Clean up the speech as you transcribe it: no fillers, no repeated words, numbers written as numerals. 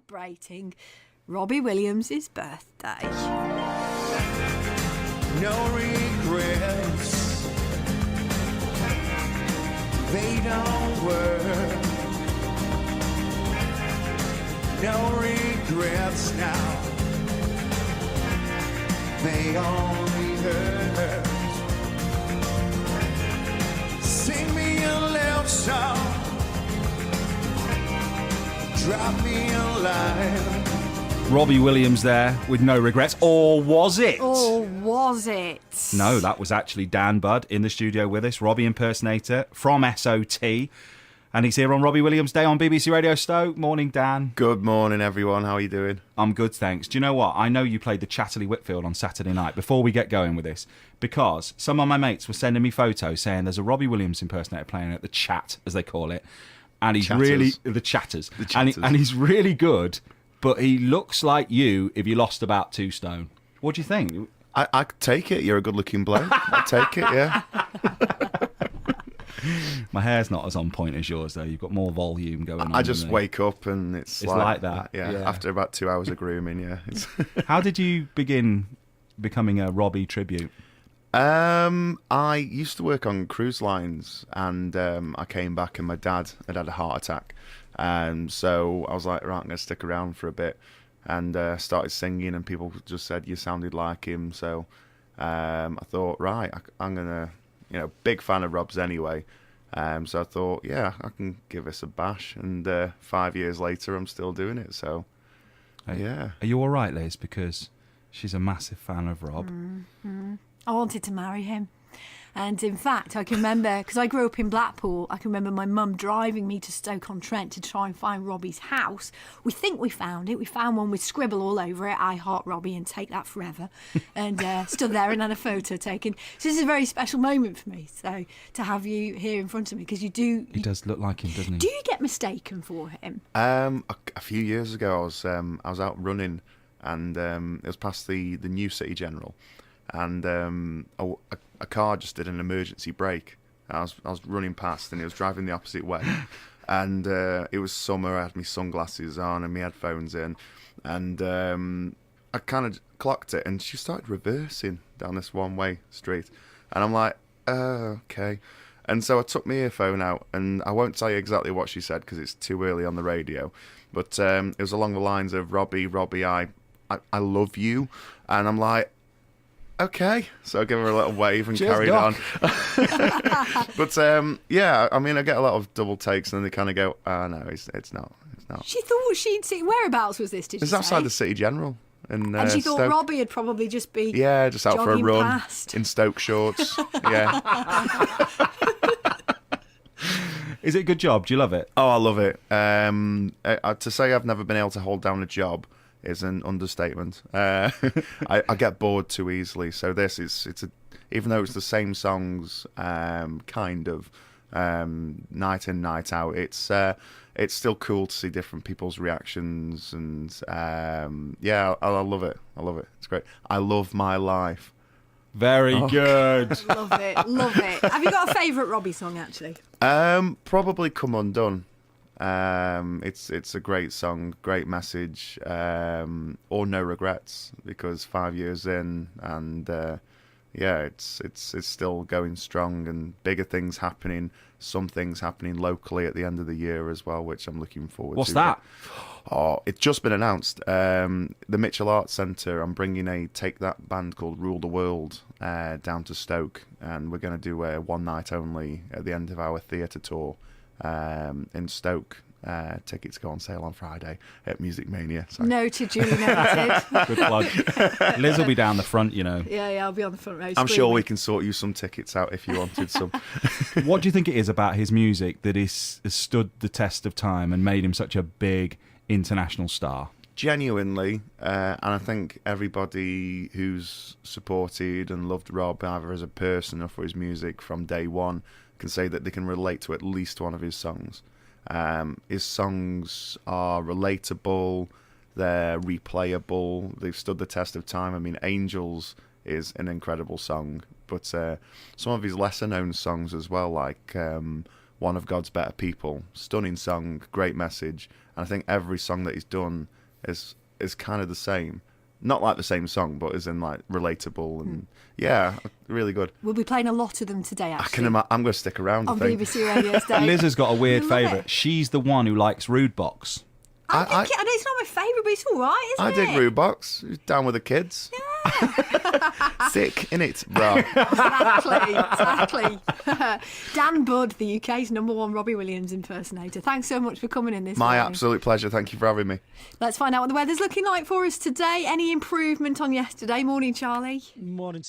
celebrating Robbie Williams' birthday. No regrets, they don't work. No regrets now, they only hurt. Sing me a love song, drop me a line. Robbie Williams there with No Regrets. Or was it? Or was it? No, that was actually Dan Budd in the studio with us, Robbie impersonator from SOT. And he's here on Robbie Williams Day on BBC Radio Stoke. Morning, Dan. Good morning, everyone. How are you doing? I'm good, thanks. Do you know what? I know you played the Chatterley Whitfield on Saturday night, before we get going with this, because some of my mates were sending me photos saying there's a Robbie Williams impersonator playing at the Chat, as they call it. And he's Chatters. really... The Chatters. The Chatters. And he's really good, but he looks like you if you lost about 2 stone. What do you think? I take it. You're a good-looking bloke. I take it, yeah. My hair's not as on point as yours, though. You've got more volume going on. I just than me. wake up and it's like that. Yeah, Yeah. after about 2 hours of grooming, yeah. How did you begin becoming a Robbie tribute? I used to work on cruise lines, and I came back and my dad had a heart attack. So I was like, right, I'm going to stick around for a bit, and started singing, and people just said you sounded like him. So I thought, right, I'm going to, big fan of Rob's anyway. So I thought, yeah, I can give this a bash. And 5 years later, I'm still doing it. So, yeah. Are you all right, Liz? Because she's a massive fan of Rob. I wanted to marry him. And in fact, I can remember, because I grew up in Blackpool, I can remember my mum driving me to Stoke-on-Trent to try and find Robbie's house. We think we found it. We found one with scribble all over it, I heart Robbie and take that forever. And stood there and had a photo taken. So this is a very special moment for me, so to have you here in front of me, because you do... He does look like him, doesn't he? Do you get mistaken for him? A few years ago, I was out running, and it was past the New City General, and a car just did an emergency brake. I was running past, and it was driving the opposite way, and it was summer. I had my sunglasses on and my headphones in, and I kind of clocked it, and she started reversing down this one-way street, and I'm like, okay. And so I took my earphone out, and I won't tell you exactly what she said because it's too early on the radio, but it was along the lines of, Robbie, I love you. And I'm like, okay. So I give her a little wave and Cheers, carried Doc. on. But yeah, I mean, I get a lot of double takes, and then they kind of go, no, it's not. It's not. She thought she'd see... Whereabouts was this, did you It's say? outside the City General. And she thought Stoke. Robbie would probably just be Yeah, just out for a jogging run past. in Stoke shorts. Yeah. Is it a good job? Do you love it? Oh, I love it. To say I've never been able to hold down a job is an understatement. I get bored too easily. So even though it's the same songs, kind of night in, night out, it's still cool to see different people's reactions, and yeah, I love it. I love it. It's great. I love my life. Very good. Love it, love it. Have you got a favourite Robbie song, actually? Probably Come Undone. It's a great song, great message. Or No Regrets, because 5 years in, and yeah, it's still going strong, and bigger things happening. Some things happening locally at the end of the year as well, which I'm looking forward to. What's that? Oh, it's just been announced. The Mitchell Arts Centre, I'm bringing a Take That band called Rule the World down to Stoke, and we're going to do a one night only at the end of our theatre tour in Stoke. Tickets go on sale on Friday at Music Mania. Sorry. Noted, duly noted. Good plug. Liz will be down the front, you know. Yeah, I'll be on the front row. I'm sure screaming. we can sort you some tickets out if you wanted some. What do you think it is about his music that has stood the test of time and made him such a big international star? Genuinely, and I think everybody who's supported and loved Rob, either as a person or for his music from day one, can say that they can relate to at least one of his songs. His songs are relatable, they're replayable, they've stood the test of time. I mean, Angels is an incredible song, but some of his lesser known songs as well, like One of God's Better People, stunning song, great message, And I think every song that he's done is kind of the same. Not like the same song, but is in like relatable and yeah, really good. We'll be playing a lot of them today, actually. I'm going to stick around. On I think. BBC Radio State. Liz has got a weird I love favourite. it. She's the one who likes Rude Box. I know it's not my favourite, but it's all right, I isn't it? dig Rude Box. Down with the kids. Sick, innit, bro? Exactly. Dan Budd, the UK's #1 Robbie Williams impersonator. Thanks so much for coming in this My morning. absolute pleasure. Thank you for having me. Let's find out what the weather's looking like for us today. Any improvement on yesterday? Morning, Charlie. Morning.